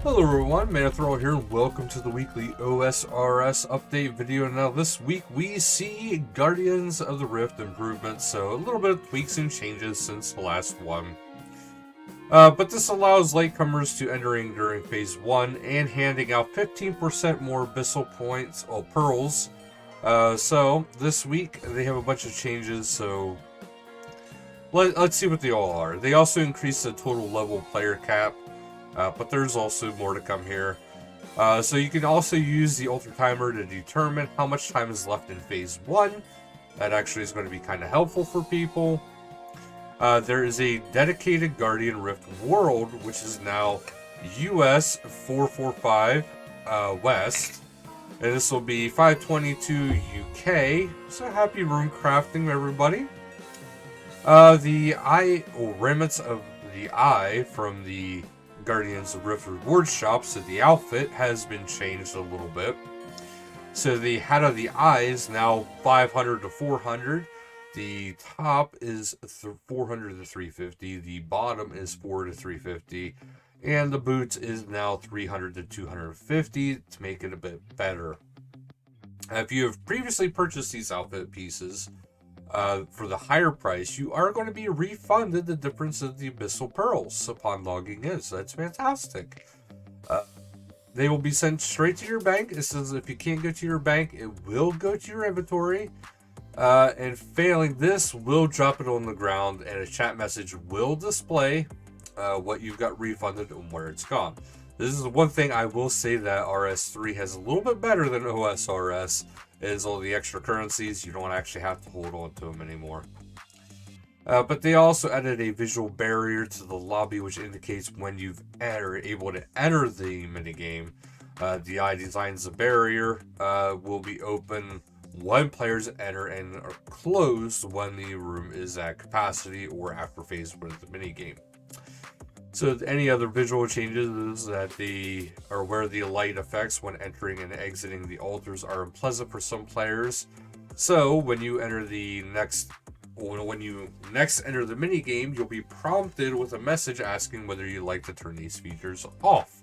Hello everyone, Manithral here, and welcome to the weekly OSRS update video. Now this week we see Guardians of the Rift improvements, so a little bit of tweaks and changes since the last one. But this allows latecomers to entering during Phase 1 and handing out 15% more Abyssal points, or pearls. So this week they have a bunch of changes, so let's see what they all are. They also increased the total level player cap. But there's also more to come here. So you can also use the Alter Timer to determine how much time is left in Phase 1. That actually is going to be kind of helpful for people. There is a dedicated Guardian Rift world, which is now US 445 West. And this will be 522 UK. So happy rune crafting, everybody. The eye, or remnants of the eye from the Guardians of Rift reward shop, so the outfit has been changed a little bit. So the hat of the eye is now 500 to 400. The top is 400 to 350. The bottom is 4 to 350. And the boots is now 300 to 250 to make it a bit better. If you have previously purchased these outfit pieces, for the higher price, you are going to be refunded the difference of the Abyssal Pearls upon logging in, so that's fantastic. They will be sent straight to your bank. It says if you can't go to your bank, it will go to your inventory. And failing this, will drop it on the ground, and a chat message will display what you've got refunded and where it's gone. This is one thing I will say that RS3 has a little bit better than OSRS, is all the extra currencies. You don't actually have to hold on to them anymore. But they also added a visual barrier to the lobby, which indicates when you've able to enter the minigame. The eye designs the barrier will be open when players enter and are closed when the room is at capacity or after phase 1 of the minigame. So any other visual changes is that where the light effects when entering and exiting the altars are unpleasant for some players. So when you enter when you next enter the minigame, you'll be prompted with a message asking whether you'd like to turn these features off.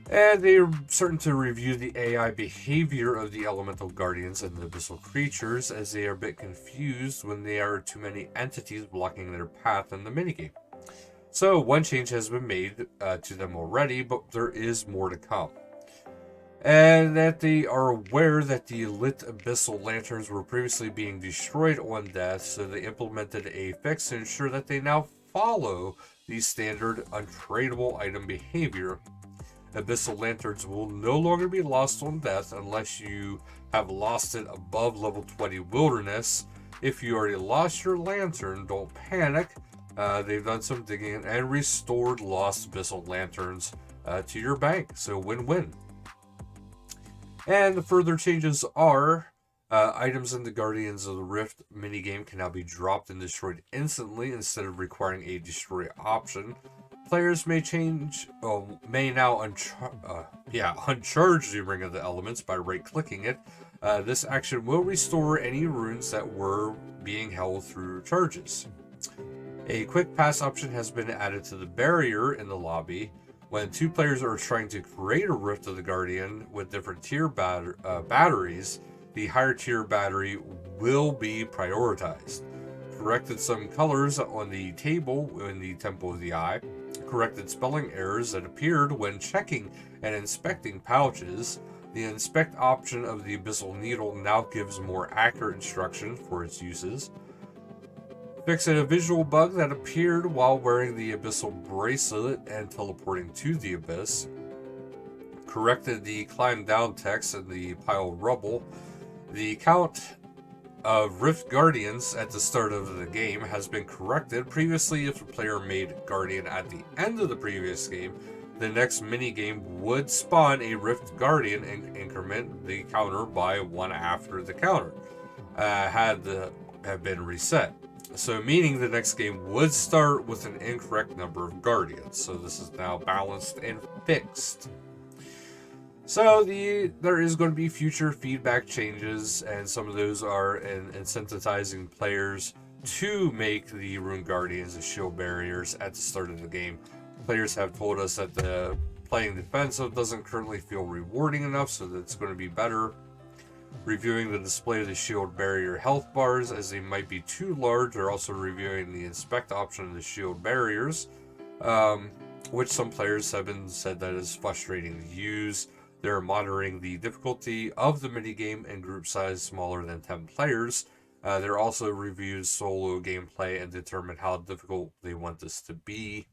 And they are certain to review the AI behavior of the elemental guardians and the abyssal creatures, as they are a bit confused when there are too many entities blocking their path in the minigame. So one change has been made to them already, but there is more to come. And that they are aware that the lit abyssal lanterns were previously being destroyed on death, so they implemented a fix to ensure that they now follow the standard untradeable item behavior. Abyssal lanterns will no longer be lost on death unless you have lost it above level 20 wilderness. If you already lost your lantern, don't panic. They've done some digging and restored lost abyssal lanterns to your bank, so win-win. And the further changes are items in the Guardians of the Rift minigame can now be dropped and destroyed instantly instead of requiring a destroy option. Players may now uncharge the Ring of the Elements by right-clicking it. This action will restore any runes that were being held through charges. A quick pass option has been added to the barrier in the lobby. When two players are trying to create a Rift of the Guardian with different tier batteries, the higher tier battery will be prioritized. Corrected some colors on the table in the Temple of the Eye. Corrected spelling errors that appeared when checking and inspecting pouches. The inspect option of the Abyssal Needle now gives more accurate instruction for its uses. Fixing a visual bug that appeared while wearing the Abyssal Bracelet and teleporting to the Abyss. Corrected the climb down text in the pile of rubble. The count of Rift Guardians at the start of the game has been corrected. Previously, if a player made Guardian at the end of the previous game, the next minigame would spawn a Rift Guardian and increment the counter by 1 after the counter had been reset. So meaning the next game would start with an incorrect number of Guardians. So this is now balanced and fixed. So there is going to be future feedback changes, and some of those are incentivizing players to make the Rune Guardians as shield barriers at the start of the game. players have told us that the playing defensive doesn't currently feel rewarding enough, so that's going to be better. Reviewing the display of the shield barrier health bars as they might be too large. They're also reviewing the inspect option of the shield barriers, which some players have said that is frustrating to use. They're monitoring the difficulty of the minigame and group size smaller than 10 players. They're also reviewed solo gameplay and determine how difficult they want this to be.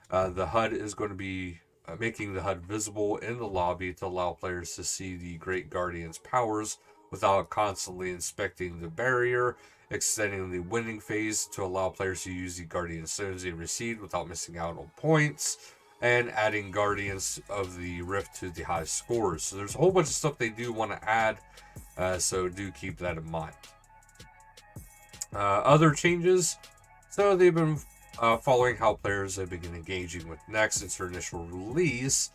The HUD is going to be making the HUD visible in the lobby to allow players to see the Great Guardian's powers without constantly inspecting the barrier, extending the winning phase to allow players to use the Guardian stones they received without missing out on points, and adding Guardians of the Rift to the high scores. So there's a whole bunch of stuff they do want to add, so do keep that in mind. Other changes, so they've been following how players have begun engaging with Next since their initial release.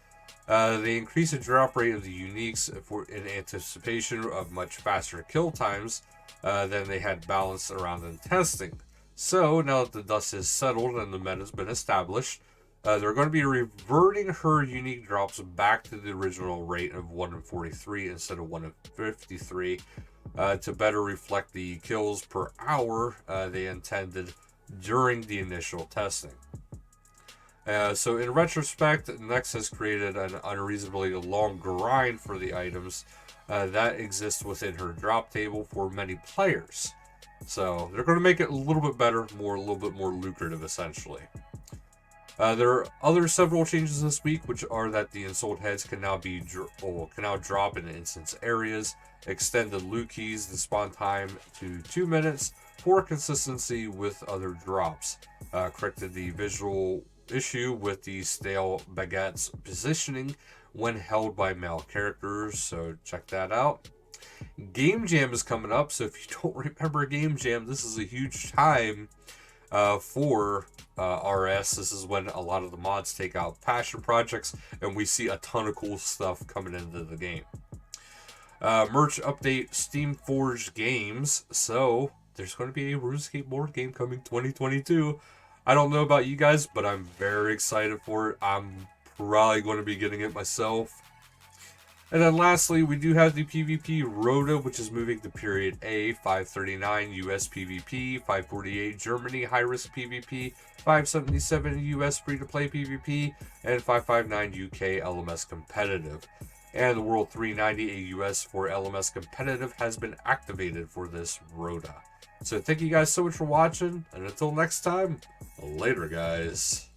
They increased the drop rate of the uniques in anticipation of much faster kill times than they had balanced around in testing. So now that the dust has settled and the meta has been established, they're going to be reverting her unique drops back to the original rate of 1 in 43 instead of 1 in 53 to better reflect the kills per hour they intended during the initial testing. So in retrospect, Nex has created an unreasonably long grind for the items that exist within her drop table for many players. So they're going to make it a little bit better, a little bit more lucrative, essentially. There are several changes this week, which are that the ensouled heads can now drop in instance areas, extended loot keys, the spawn time to 2 minutes for consistency with other drops. Corrected the visual issue with the stale baguettes positioning when held by male characters, so check that out. Game Jam is coming up, so if you don't remember Game Jam, this is a huge time for RS. This is when a lot of the mods take out passion projects, and we see a ton of cool stuff coming into the game. Merch update, Steam Forged Games. So there's going to be a RuneScape board game coming 2022. I don't know about you guys, but I'm very excited for it. I'm probably going to be getting it myself. And then lastly, we do have the PvP Roto, which is moving to Period A, 539 US PvP, 548 Germany high-risk PvP, 577 US free-to-play PvP, and 559 UK LMS competitive. And the World 390 AUS for LMS competitive has been activated for this Rota. So thank you guys so much for watching, and until next time, later guys.